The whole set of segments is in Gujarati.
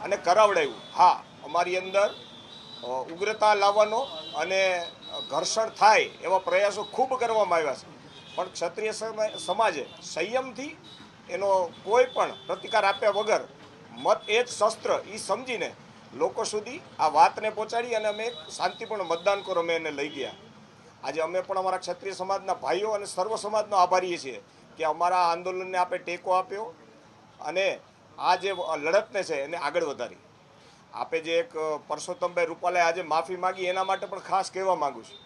અને કરાવડાવ્યું। હા, અમારી અંદર ઉગ્રતા લાવવાનો અને ઘર્ષણ થાય એવા પ્રયાસો ખૂબ કરવામાં આવ્યા છે, પણ ક્ષત્રિય સમાજે સંયમથી એનો કોઈ પણ પ્રતિકાર આપ્યા વગર મત એ જ શસ્ત્ર એ સમજીને લોકો સુધી આ વાતને પહોંચાડી અને અમે શાંતિપૂર્ણ મતદાન કરો અમે એને લઈ ગયા। આજે અમે પણ અમારા ક્ષત્રિય સમાજના ભાઈઓ અને સર્વ સમાજનો આભારી છીએ કે અમારા આંદોલનને આપણે ટેકો આપ્યો અને આ જે લડતને છે એને આગળ વધારી। આપે જે એક પરસોત્તમભાઈ રૂપાલાએ આજે માફી માગી એના માટે પણ ખાસ કહેવા માગું છું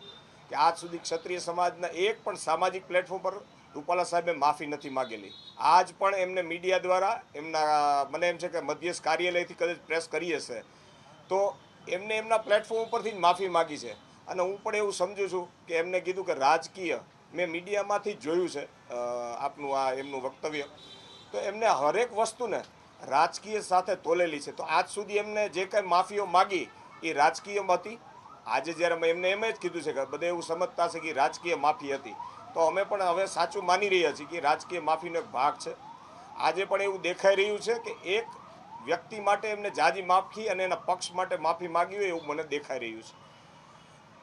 કે આજ સુધી ક્ષત્રિય સમાજના એક પણ સામાજિક પ્લેટફોર્મ પર રૂપાલા સાહેબે માફી નથી માગેલી। આજ પણ એમને મીડિયા દ્વારા એમના મને એમ છે કે મધ્યસ્થ કાર્યાલયથી કદાચ પ્રેસ કરી હશે તો એમને એમના પ્લેટફોર્મ ઉપરથી જ માફી માગી છે। અને હું પણ એવું સમજુ છું કે એમને કીધું કે રાજકીય મેં મીડિયામાંથી જ જોયું છે આપનું આ એમનું વક્તવ્ય, તો એમને હરેક વસ્તુને રાજકીય સાથે તોલેલી છે। તો આજ સુધી એમને જે કંઈ માફીઓ માગી એ રાજકીય હતી। આજે જ્યારે એમને એમ જ કીધું છે કે બધા એવું સમજતા છે કે રાજકીય માફી હતી, તો અમે પણ હવે સાચું માની રહ્યા છીએ કે રાજકીય માફીનો એક ભાગ છે। આજે પણ એવું દેખાઈ રહ્યું છે કે એક વ્યક્તિ માટે એમને જાજી માફી અને એના પક્ષ માટે માફી માગી હોય એવું મને દેખાઈ રહ્યું છે।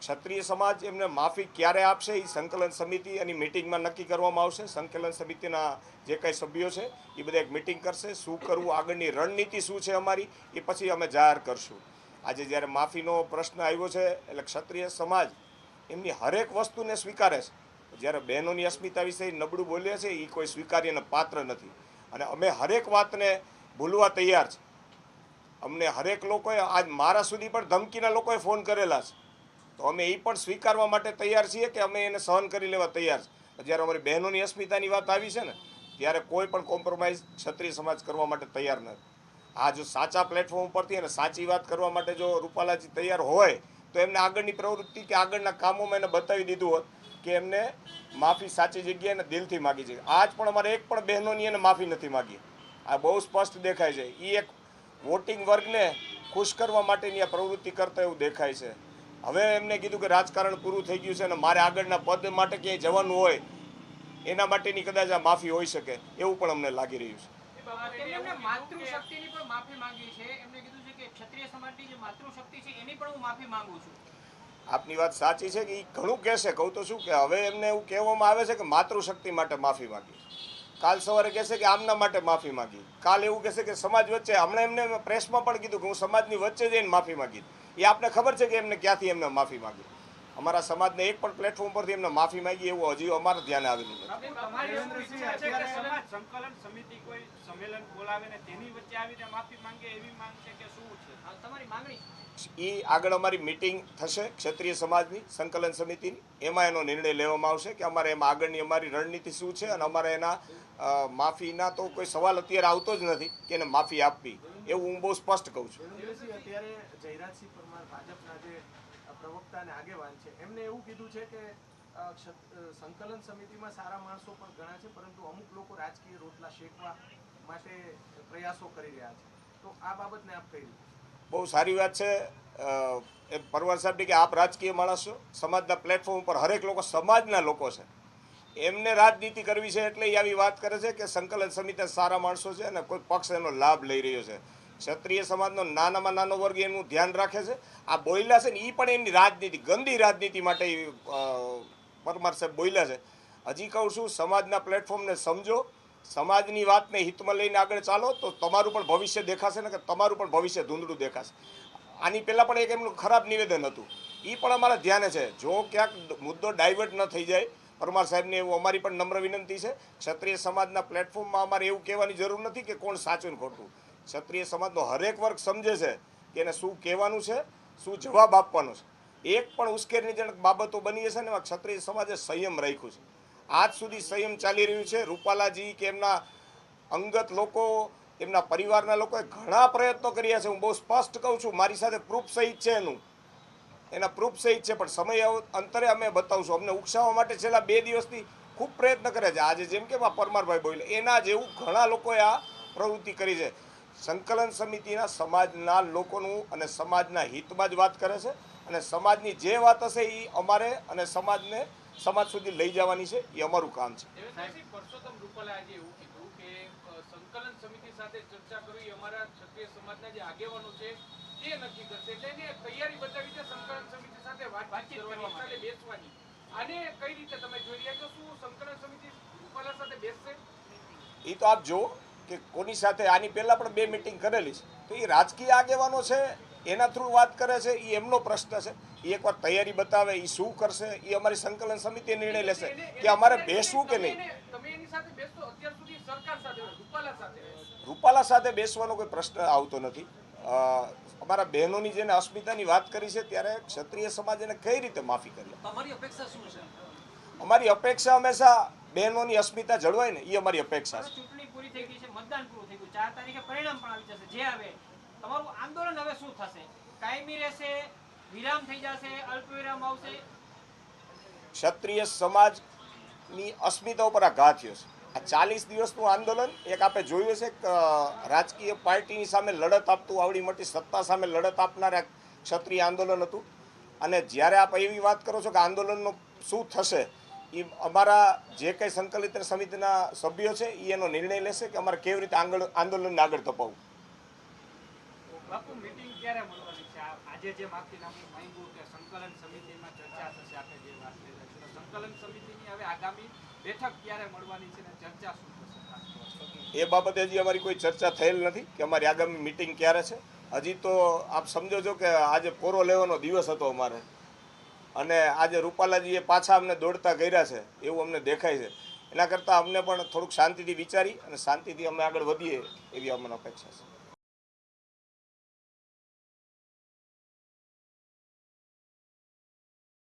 ક્ષત્રિય સમાજ એમને માફી ક્યારે આપશે એ સંકલન સમિતિ અને મિટિંગમાં નક્કી કરવામાં આવશે। સંકલન સમિતિના જે કંઈ સભ્યો છે એ બધા એક મિટિંગ કરશે, શું કરવું, આગળની રણનીતિ શું છે અમારી એ પછી અમે જાહેર કરશું। આજે જ્યારે માફીનો પ્રશ્ન આવ્યો છે એટલે ક્ષત્રિય સમાજ એમની હરેક વસ્તુને સ્વીકારે છે। જ્યારે બહેનોની અસ્મિતા વિશે નબળું બોલે છે એ કોઈ સ્વીકાર્યના પાત્ર નથી અને અમે હરેક વાતને ભૂલવા તૈયાર છે। અમને હરેક લોકોએ આજ મારા સુધી પણ ધમકીના લોકોએ ફોન કરેલા છે, તો અમે એ પણ સ્વીકારવા માટે તૈયાર છીએ કે અમે એને સહન કરી લેવા તૈયાર છે। જ્યારે અમારી બહેનોની અસ્મિતાની વાત આવી છે ને ત્યારે કોઈ પણ કોમ્પ્રોમાઇઝ ક્ષત્રિય સમાજ કરવા માટે તૈયાર નથી। આ જો સાચા પ્લેટફોર્મ પરથી અને સાચી વાત કરવા માટે જો રૂપાલાજી તૈયાર હોય તો એમને આગળની પ્રવૃત્તિ કે આગળના કામોમાં એને બતાવી દીધું હોત કે એમને માફી સાચી જગ્યાએ અને દિલથી માગી છે। આજ પણ અમારે એક પણ બહેનોની એને માફી નથી માગી। આ બહુ સ્પષ્ટ દેખાય છે। એ એક વોટિંગ વર્ગને ખુશ કરવા માટેની આ પ્રવૃત્તિ કરતા એવું દેખાય છે। હવે એમને કીધું કે રાજકારણ પૂરું થઈ ગયું છે અને મારે આગળના પદ માટે ક્યાંય જવાનું હોય એના માટેની કદાચ આ માફી હોઈ શકે એવું પણ અમને લાગી રહ્યું છે। માતૃશક્તિની પણ માફી માંગી છે। એમને કીધું છે કે ક્ષત્રિય સમાજની જે માતૃશક્તિ છે એની પણ હું માફી માંગુ છું। આપની વાત સાચી છે કે એ ઘણું કહેશે, કહું તો શું કે હવે એમને એવું કહેવામાં આવે છે કે માતૃશક્તિ માટે માફી માગી, કાલ સવારે કહેશે કે આમના માટે માફી માગી, કાલ એવું કહેશે કે સમાજ વચ્ચે, હમણાં એમને પ્રેસમાં પણ કીધું કે હું સમાજની વચ્ચે જઈને માફી માગી। એ આપને ખબર છે કે એમને ક્યાંથી એમને માફી માગી? અમારા સમાજને એક પણ પ્લેટફોર્મ પરથી એમને માફી માંગી એવું હજી અમારા ધ્યાને આવેલું નથી। સંકલન સમિતિ કોઈ સંમેલન બોલાવે ને તેની વચ્ચે આવીને માફી માંગે એવી માંગ છે કે શું છે તમારી માંગણી? એ આગળ અમારી મિટિંગ થશે ક્ષત્રિય સમાજની સંકલન સમિતિની, એમાં એનો નિર્ણય લેવામાં આવશે કે અમારે એમાં આગળની અમારી રણનીતિ શું છે અને અમારે એના માફીના તો કોઈ સવાલ અત્યારે આવતો જ નથી કે એને માફી આપવી, એવું હું બહુ સ્પષ્ટ કહું છું। અત્યારે જયરાજસિંહ પરમાર ભાજપના જે પ્રવક્તા અને આગેવાન છે એમને એવું કીધું છે કે સંકલન સમિતિમાં સારા માણસો પણ ઘણા છે પરંતુ અમુક લોકો રાજકીય રોટલા શેકવા માટે પ્રયાસો કરી રહ્યા છે, તો આ બાબતને આપ કઈ રીતે? બહુ સારી વાત છે પરવાર સાહેબની કે આપ રાજકીય માણસો સમાજના પ્લેટફોર્મ ઉપર હરેક લોકો સમાજના લોકો છે, એમને રાજનીતિ કરવી છે એટલે એ આવી વાત કરે છે કે સંકલન સમિતિ સારા માણસો છે અને કોઈ પક્ષ એનો લાભ લઈ રહ્યો છે। ક્ષત્રિય સમાજનો નાનામાં નાનો વર્ગ એનું ધ્યાન રાખે છે। આ બોલ્યા છે ને એ પણ એમની રાજનીતિ, ગંદી રાજનીતિ માટે પરમાર સાહેબ બોલ્યા છે। હજી કહું છું સમાજના પ્લેટફોર્મને સમજો, સમાજની વાતને હિતમાં લઈને આગળ ચાલો તો તમારું પણ ભવિષ્ય દેખાશે ને કે તમારું પણ ભવિષ્ય ધૂંધળું દેખાશે। આની પહેલાં પણ એક એમનું ખરાબ નિવેદન હતું, એ પણ અમારા ધ્યાને છે। જો ક્યાંક મુદ્દો ડાયવર્ટ ન થઈ જાય પરમાર સાહેબને એવું અમારી પણ નમ્ર વિનંતી છે। ક્ષત્રિય સમાજના પ્લેટફોર્મમાં અમારે એવું કહેવાની જરૂર નથી કે કોણ સાચું ને ખોટું। ક્ષત્રિય સમાજનો હરેક વર્ગ સમજે છે કે એને શું કહેવાનું છે, શું જવાબ આપવાનો છે। એક પણ ઉશ્કેરણીજનક બાબતો બની હશે ને એમાં ક્ષત્રિય સમાજે સંયમ રાખ્યું છે। આજ સુધી સંયમ ચાલી રહ્યું છે। રૂપાલાજી કે એમના અંગત લોકો, એમના પરિવારના લોકોએ ઘણા પ્રયત્નો કર્યા છે। હું બહુ સ્પષ્ટ કહું છું, મારી સાથે પ્રૂફ સહિત છે એના પ્રૂફ સહિત છે, પણ સમય અંતરે અમે બતાવશું। અમને ઉકસાવવા માટે છેલ્લા 2 દિવસથી ખૂબ પ્રયત્ન કરે છે। આજે જેમ કે પરમારભાઈ બોલે એના જેવું ઘણા લોકોએ આ પ્રવૃત્તિ કરી છે। સંકલન સમિતિના સમાજના લોકોનું અને સમાજના હિતમાં જ વાત કરે છે અને સમાજની જે વાત હશે એ અમારે અને સમાજને સમાજ સુધી લઈ જવાની છે, એ અમારું કામ છે। પરસોત્તમ રૂપાલા આજે એવું કીધું કે સંકલન સમિતિ સાથે ચર્ચા કરવી અમારા ક્ષત્રિય સમાજના જે આગેવાનો છે તે નક્કી કરશે. એટલે એને તૈયારી બતાવી છે સંકલન સમિતિ સાથે વાતચીત કરવાની, સાથે બેસવાની. આને કઈ રીતે તમે જોઈ રહ્યા છો? શું સંકલન સમિતિ રૂપાલા સાથે બેસશે? એ તો આપ જુઓ કે કોની સાથે આની પહેલાં પણ 2 મિટિંગ કરેલી છે, તો એ રાજકીય આગેવાનો છે એના થ્રુ વાત કરે છે, એ એમનો પ્રશ્ન છે. એ એકવાર તૈયારી બતાવે, એ શું કરશે એ અમારી સંકલન સમિતિ નિર્ણય લેશે કે અમારે બેસવું કે નહીં. તમે એની સાથે બેસતો અત્યાર સુધી સરકાર સાથે રૂપાલા સાથે રૂપાલા સાથે બેસવાનો કોઈ પ્રશ્ન આવતો નથી. અમારા બહેનોની જેને અસ્મિતાની વાત કરી છે ત્યારે ક્ષત્રિય સમાજ એને કઈ રીતે માફી કરી? તમારી અપેક્ષા શું છે? અમારી અપેક્ષા હંમેશા બહેનોની અસ્મિતા જળવાય ને એ અમારી અપેક્ષા છે. ચૂંટણી પૂરી થઈ ગઈ છે, મતદાન પૂરું થઈ ગયું, 4 તારીખે પરિણામ પણ આવી જશે. જે આવે તમારું આંદોલન હવે શું થશે? કાયમી રહેશે, વિરામ થઈ જશે, અલ્પ વિરામ આવશે? ક્ષત્રિય સમાજની અસ્મિતા ઉપર આ ઘા થયો છે. આ 40 દિવસનું આંદોલન એક આપણે જોયું છે કે રાજકીય પાર્ટીની સામે લડત આપતું, આવડી મોટી સત્તા સામે લડત આપનાર ક્ષત્રિય આંદોલન હતું. અને જ્યારે આપ એવી વાત કરો છો કે આંદોલનનો શું થશે, એ અમારા જે કંઈ સંકલિત સમિતિના સભ્યો છે એ એનો નિર્ણય લેશે કે અમારે કેવી રીતે આંદોલનને આગળ ધપાવવું. બાપુ, મીટિંગ ક્યારે મળવાની છે? આજે જે માફીનામું માંગ્યું કે સંકલન સમિતિમાં ચર્ચા થશે, આપણે જે વાત કરી રહ્યા છીએ, સંકલન સમિતિની હવે આગામી બેઠક ક્યારે મળવાની છે અને ચર્ચા શું થશે? એ બાબતે હજી અમારી કોઈ ચર્ચા થયેલ નથી કે અમારી આગામી મિટિંગ ક્યારે છે. હજી તો આપ સમજો છો કે આજે પોરો લેવાનો દિવસ હતો અમારે, અને આજે રૂપાલાજીએ પાછા અમને દોડતા કર્યા છે એવું અમને દેખાય છે. એના કરતાં અમને પણ થોડુંક શાંતિથી વિચારી અને શાંતિથી અમે આગળ વધીએ એવી અમને અપેક્ષા છે.